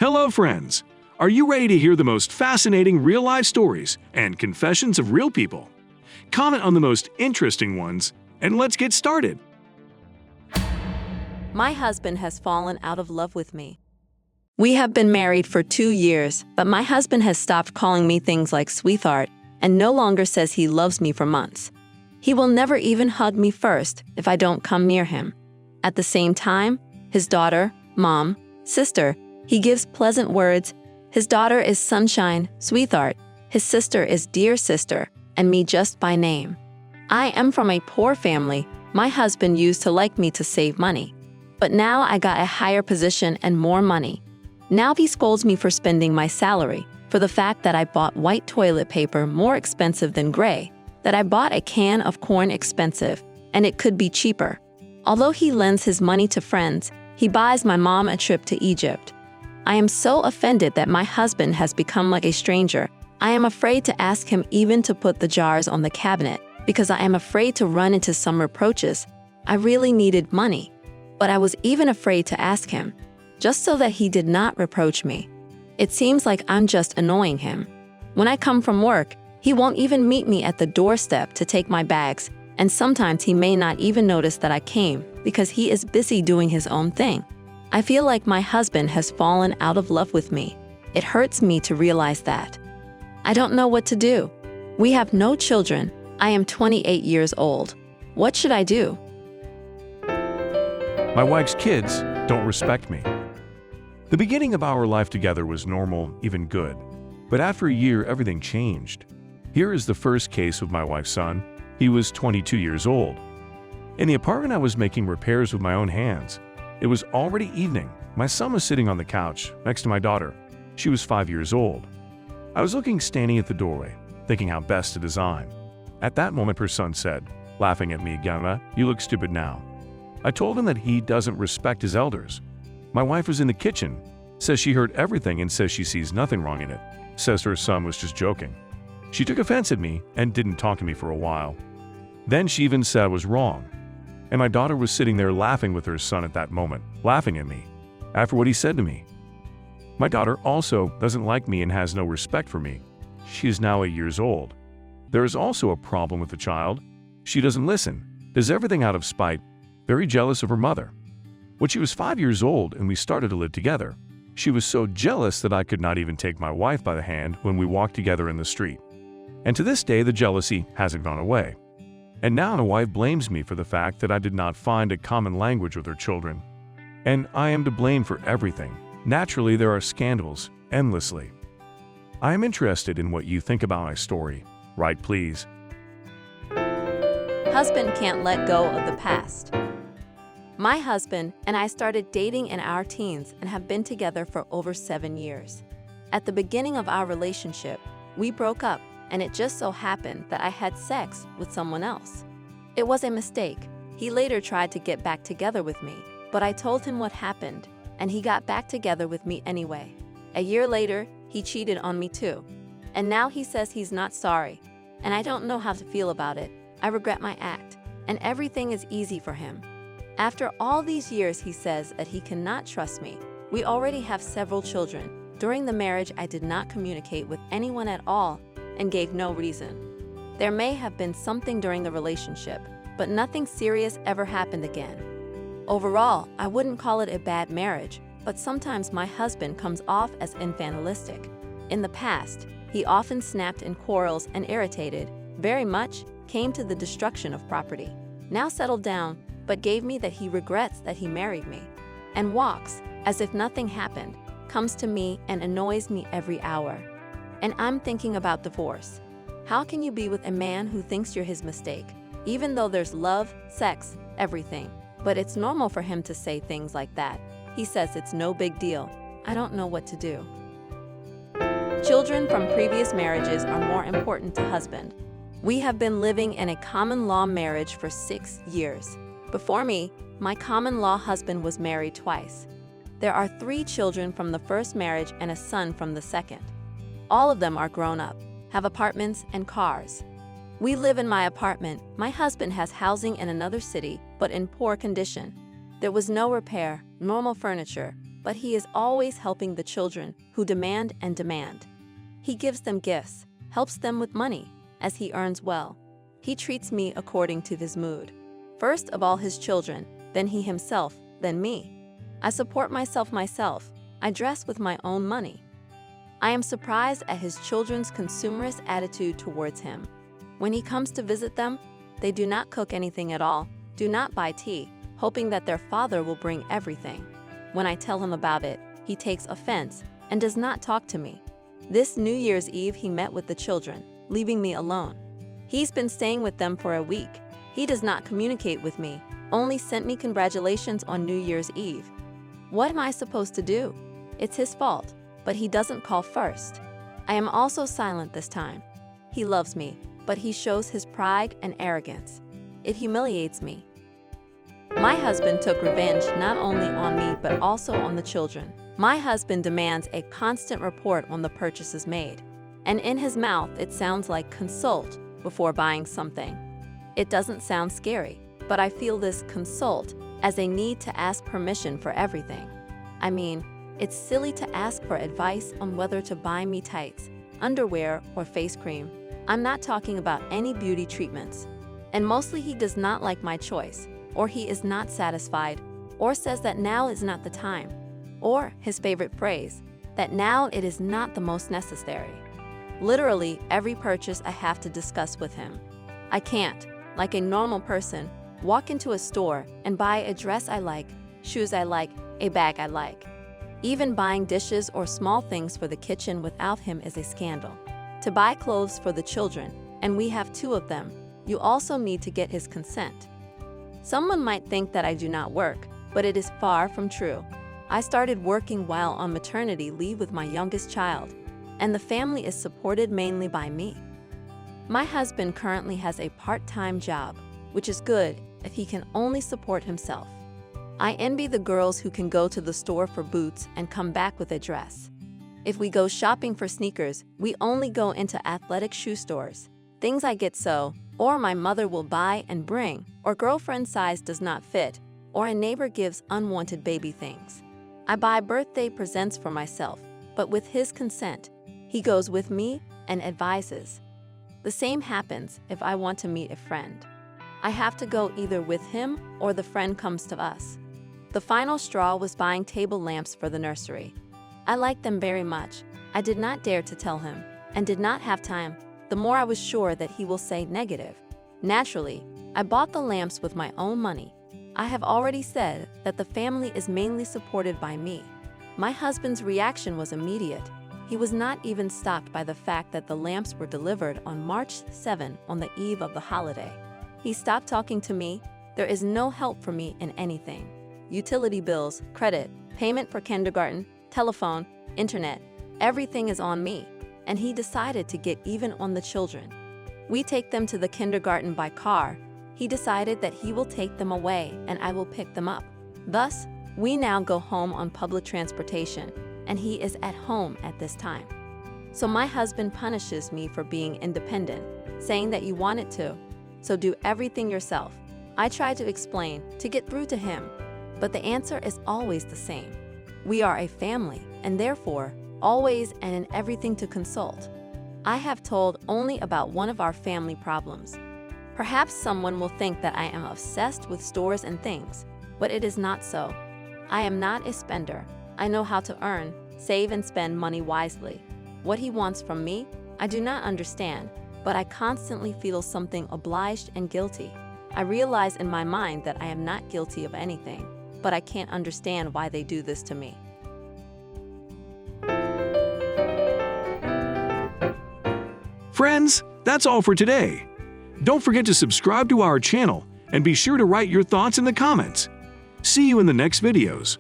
Hello, friends! Are you ready to hear the most fascinating real-life stories and confessions of real people? Comment on the most interesting ones, and let's get started! My husband has fallen out of love with me. We have been married for 2 years, but my husband has stopped calling me things like sweetheart and no longer says he loves me for months. He will never even hug me first if I don't come near him. At the same time, his daughter, mom, sister, he gives pleasant words. His daughter is sunshine, sweetheart. His sister is dear sister, and me just by name. I am from a poor family. My husband used to like me to save money. But now I got a higher position and more money. Now he scolds me for spending my salary, for the fact that I bought white toilet paper more expensive than gray, that I bought a can of corn expensive, and it could be cheaper. Although he lends his money to friends, he buys my mom a trip to Egypt. I am so offended that my husband has become like a stranger. I am afraid to ask him even to put the jars on the cabinet, because I am afraid to run into some reproaches. I really needed money. But I was even afraid to ask him, just so that he did not reproach me. It seems like I'm just annoying him. When I come from work, he won't even meet me at the doorstep to take my bags, and sometimes he may not even notice that I came because he is busy doing his own thing. I feel like my husband has fallen out of love with me. It hurts me to realize that. I don't know what to do. We have no children. I am 28 years old. What should I do? My wife's kids don't respect me. The beginning of our life together was normal, even good. But after a year, everything changed. Here is the first case with my wife's son. He was 22 years old. In the apartment, I was making repairs with my own hands. It was already evening. My son was sitting on the couch next to my daughter. She was 5 years old. I was looking standing at the doorway, thinking how best to design. At that moment, her son said, laughing at me, "Gamma, you look stupid now." I told him that he doesn't respect his elders. My wife was in the kitchen, says she heard everything and says she sees nothing wrong in it, says her son was just joking. She took offense at me and didn't talk to me for a while. Then she even said I was wrong. And my daughter was sitting there laughing with her son at that moment, laughing at me, after what he said to me. My daughter also doesn't like me and has no respect for me. She is now 8 years old. There is also a problem with the child. She doesn't listen, does everything out of spite, very jealous of her mother. When she was 5 years old and we started to live together, she was so jealous that I could not even take my wife by the hand when we walked together in the street. And to this day, the jealousy hasn't gone away. And now my wife blames me for the fact that I did not find a common language with her children. And I am to blame for everything. Naturally, there are scandals, endlessly. I am interested in what you think about my story. Write, please. Husband can't let go of the past. My husband and I started dating in our teens and have been together for over 7 years. At the beginning of our relationship, we broke up, and it just so happened that I had sex with someone else. It was a mistake. He later tried to get back together with me, but I told him what happened, and he got back together with me anyway. A year later, he cheated on me too. And now he says he's not sorry, and I don't know how to feel about it. I regret my act, and everything is easy for him. After all these years, he says that he cannot trust me. We already have several children. During the marriage, I did not communicate with anyone at all and gave no reason. There may have been something during the relationship, but nothing serious ever happened again. Overall, I wouldn't call it a bad marriage, but sometimes my husband comes off as infantilistic. In the past, he often snapped in quarrels and irritated, very much, came to the destruction of property. Now settled down, but gave me that he regrets that he married me, and walks as if nothing happened, comes to me and annoys me every hour. And I'm thinking about divorce. How can you be with a man who thinks you're his mistake, even though there's love, sex, everything? But it's normal for him to say things like that. He says it's no big deal. I don't know what to do. Children from previous marriages are more important to husband. We have been living in a common law marriage for 6 years. Before me, my common law husband was married twice. There are 3 children from the first marriage and a son from the second. All of them are grown up, have apartments and cars. We live in my apartment. My husband has housing in another city, but in poor condition. There was no repair, normal furniture, but he is always helping the children who demand and demand. He gives them gifts, helps them with money, as he earns well. He treats me according to his mood. First of all his children, then he himself, then me. I support myself. I dress with my own money. I am surprised at his children's consumerist attitude towards him. When he comes to visit them, they do not cook anything at all, do not buy tea, hoping that their father will bring everything. When I tell him about it, he takes offense and does not talk to me. This New Year's Eve he met with the children, leaving me alone. He's been staying with them for a week. He does not communicate with me, only sent me congratulations on New Year's Eve. What am I supposed to do? It's his fault, but he doesn't call first. I am also silent this time. He loves me, but he shows his pride and arrogance. It humiliates me. My husband took revenge not only on me but also on the children. My husband demands a constant report on the purchases made, and in his mouth it sounds like consult before buying something. It doesn't sound scary, but I feel this consult as a need to ask permission for everything. I mean, it's silly to ask for advice on whether to buy me tights, underwear, or face cream. I'm not talking about any beauty treatments. And mostly he does not like my choice, or he is not satisfied, or says that now is not the time, or his favorite phrase, that now it is not the most necessary. Literally, every purchase I have to discuss with him. I can't, like a normal person, walk into a store and buy a dress I like, shoes I like, a bag I like. Even buying dishes or small things for the kitchen without him is a scandal. To buy clothes for the children, and we have 2 of them, you also need to get his consent. Someone might think that I do not work, but it is far from true. I started working while on maternity leave with my youngest child, and the family is supported mainly by me. My husband currently has a part-time job, which is good if he can only support himself. I envy the girls who can go to the store for boots and come back with a dress. If we go shopping for sneakers, we only go into athletic shoe stores. Things I get so, or my mother will buy and bring, or girlfriend's size does not fit, or a neighbor gives unwanted baby things. I buy birthday presents for myself, but with his consent. He goes with me and advises. The same happens if I want to meet a friend. I have to go either with him or the friend comes to us. The final straw was buying table lamps for the nursery. I like them very much. I did not dare to tell him, and did not have time. The more I was sure that he will say negative. Naturally, I bought the lamps with my own money. I have already said that the family is mainly supported by me. My husband's reaction was immediate. He was not even stopped by the fact that the lamps were delivered on March 7 on the eve of the holiday. He stopped talking to me. There is no help for me in anything. Utility bills, credit, payment for kindergarten, telephone, internet, everything is on me. And he decided to get even on the children. We take them to the kindergarten by car. He decided that he will take them away and I will pick them up. Thus, we now go home on public transportation, and he is at home at this time. So my husband punishes me for being independent, saying that you wanted to, so do everything yourself. I try to explain to get through to him, but the answer is always the same. We are a family, and therefore, always and in everything to consult. I have told only about one of our family problems. Perhaps someone will think that I am obsessed with stores and things, but it is not so. I am not a spender. I know how to earn, save, and spend money wisely. What he wants from me, I do not understand, but I constantly feel something obliged and guilty. I realize in my mind that I am not guilty of anything, but I can't understand why they do this to me. Friends, that's all for today. Don't forget to subscribe to our channel and be sure to write your thoughts in the comments. See you in the next videos.